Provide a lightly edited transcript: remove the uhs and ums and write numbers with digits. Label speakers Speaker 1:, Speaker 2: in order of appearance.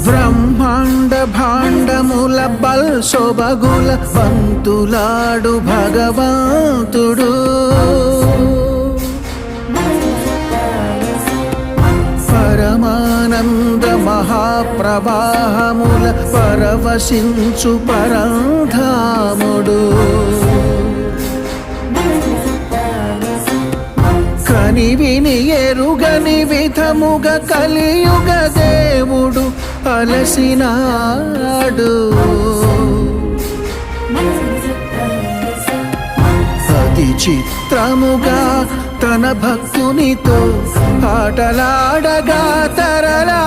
Speaker 1: బ్రహ్మాండ భాండముల బల్సొబగుల పంతులాడు భగవంతుడు పరమానంద మహాప్రవాహముల పరవశించు పరంధాముడు కని విని ఎరుగని విధముగా కలియుగ దేవుడు అలసినాడు అతి చిత్రముగా తన భక్తునితో ఆటలాడగా తరలాడు